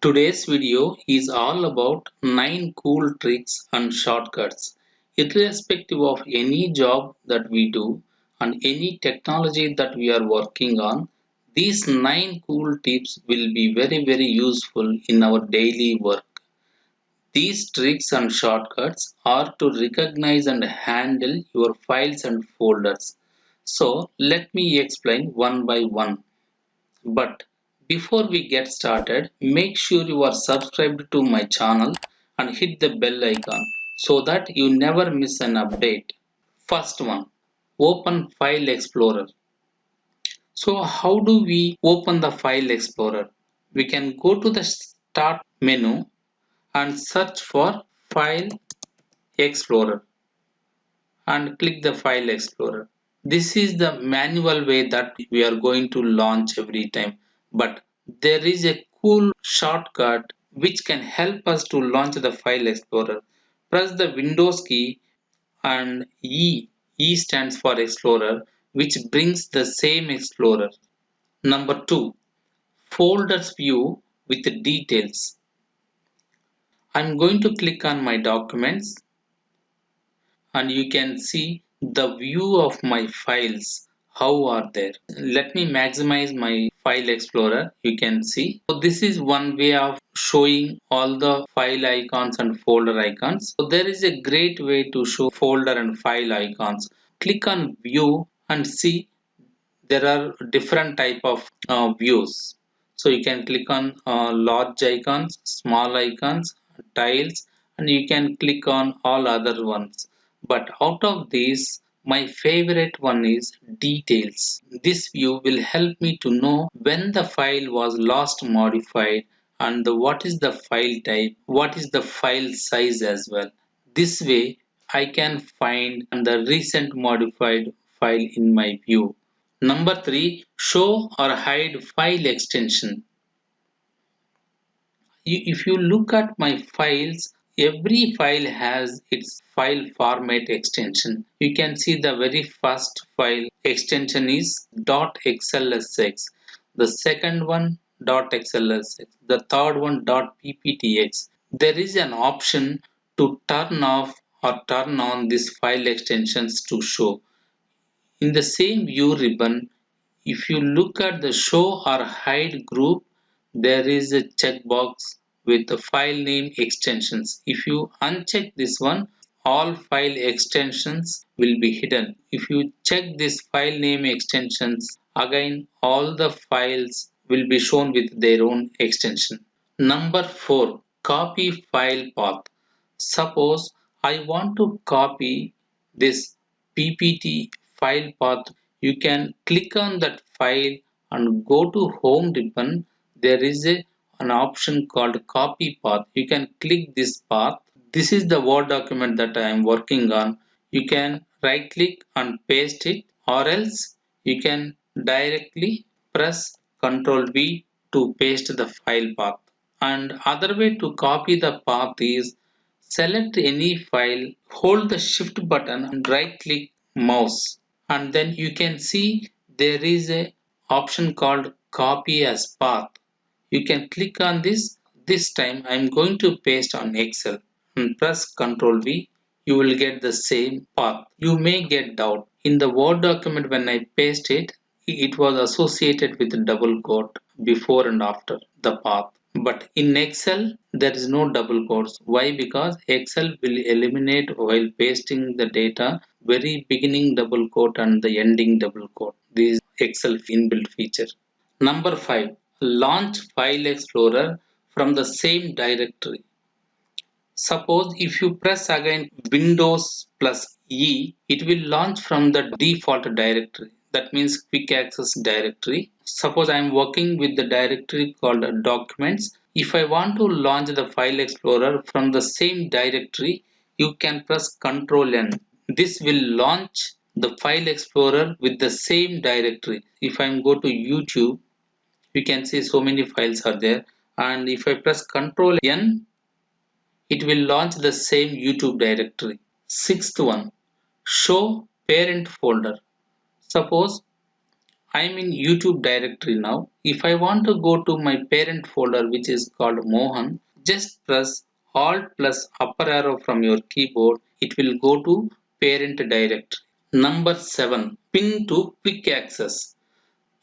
Today's video is all about 9 cool tricks and shortcuts. Irrespective of any job that we do and any technology that we are working on, these 9 cool tips will be very useful in our daily work. These tricks and shortcuts are to recognize and handle your files and folders. So let me explain one by one. But before we get started, make sure you are subscribed to my channel and hit the bell icon so that you never miss an update. First one, open File Explorer. So how do we open the File Explorer? We can go to the Start menu and search for File Explorer and click the File Explorer. This is the manual way that we are going to launch every time, but there is a cool shortcut which can help us to launch the File Explorer. Press the Windows key and E stands for Explorer, which brings the same Explorer. Number 2, Folders view with details. I'm going to click on my documents and you can see the view of my files how are there. Let me maximize my file explorer. You can see, so this is one way of showing all the file icons and folder icons. So there is a great way to show folder and file icons. Click on view and see there are different type of views. So you can click on large icons, small icons, tiles, and you can click on all other ones. But out of these, my favorite one is details. This view will help me to know when the file was last modified and what is the file type, what is the file size as well. This way I can find the recent modified file in my view. Number 3, show or hide file extension. If you look at my files, every file has its file format extension. You can see the very first file extension is .xlsx, the second one .xlsx, the third one .pptx. There is an option to turn off or turn on these file extensions to show. In the same view ribbon, if you look at the show or hide group, there is a checkbox with the file name extensions. If you uncheck this one, all file extensions will be hidden. If you check this file name extensions, again all the files will be shown with their own extension. Number 4, copy file path. Suppose I want to copy this PPT file path. You can click on that file and go to home ribbon. There is an option called copy path. You can click this path. This is the Word document that I am working on. You can right click and paste it, or else you can directly press Ctrl V to paste the file path. And other way to copy the path is select any file, hold the shift button and right click mouse, and then you can see there is a option called copy as path. You can click on this. This time I am going to paste on Excel and press Ctrl V. You will get the same path. You may get doubt. In the Word document when I paste it, it was associated with a double quote before and after the path. But in Excel, there is no double quotes. Why? Because Excel will eliminate while pasting the data very beginning double quote and the ending double quote. This is Excel inbuilt feature. Number 5. Launch File Explorer from the same directory. Suppose if you press again Windows plus E, it will launch from the default directory. That means quick access directory. Suppose I am working with the directory called documents. If I want to launch the file explorer from the same directory, you can press Ctrl N. This will launch the file explorer with the same directory. If I go to YouTube, you can see so many files are there, and if I press Ctrl N, it will launch the same YouTube directory. Sixth one, show parent folder. Suppose I'm in YouTube directory now. If I want to go to my parent folder which is called Mohan, just press Alt plus upper arrow from your keyboard. It will go to parent directory. Number 7. Pin to quick access.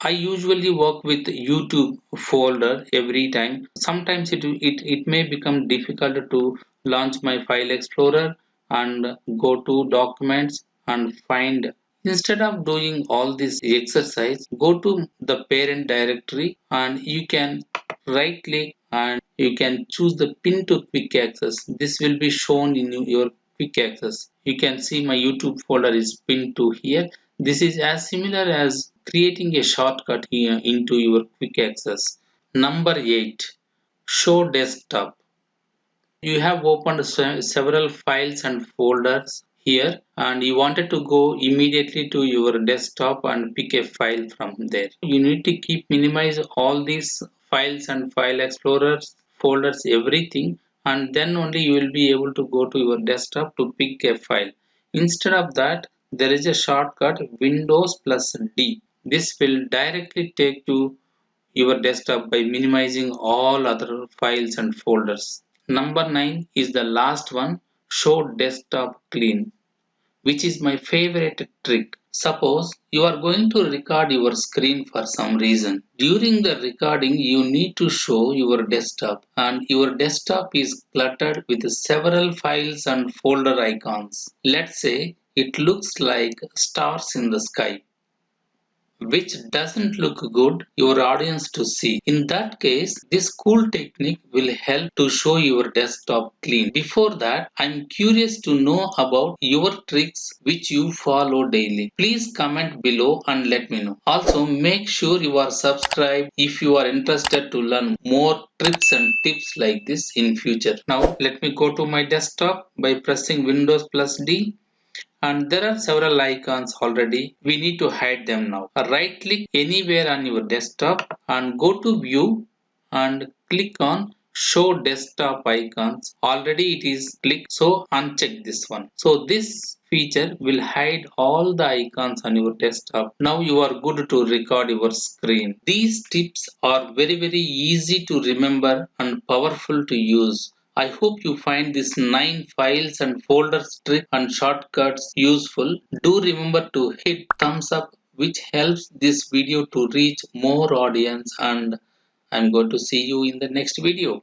I usually work with YouTube folder every time. Sometimes it may become difficult to launch my file explorer and go to documents and find. Instead of doing all this exercise, go to the parent directory and you can right click and you can choose the pin to quick access. This will be shown in your quick access. You can see my YouTube folder is pinned to here. This is as similar as creating a shortcut here into your quick access. Number 8. Show desktop. You have opened several files and folders here and you wanted to go immediately to your desktop and pick a file from there. You need to keep minimize all these files and file explorers, folders, everything, and then only you will be able to go to your desktop to pick a file. Instead of that, there is a shortcut Windows plus D. This will directly take to your desktop by minimizing all other files and folders. Number 9 is the last one, show desktop clean, which is my favorite trick. Suppose you are going to record your screen for some reason. During the recording, you need to show your desktop, and your desktop is cluttered with several files and folder icons. Let's say it looks like stars in the sky, which doesn't look good your audience to see. In that case, this cool technique will help to show your desktop clean. Before that, I'm curious to know about your tricks which you follow daily. Please comment below and let me know. Also, make sure you are subscribed if you are interested to learn more tricks and tips like this in future. Now, let me go to my desktop by pressing Windows plus D, and there are several icons already. We need to hide them now. Right click anywhere on your desktop and go to view and click on show desktop icons. Already it is clicked, so uncheck this one. So this feature will hide all the icons on your desktop. Now you are good to record your screen. These tips are very easy to remember and powerful to use. I hope you find this 9 files and folders trick and shortcuts useful. Do remember to hit thumbs up, which helps this video to reach more audience, and I'm going to see you in the next video.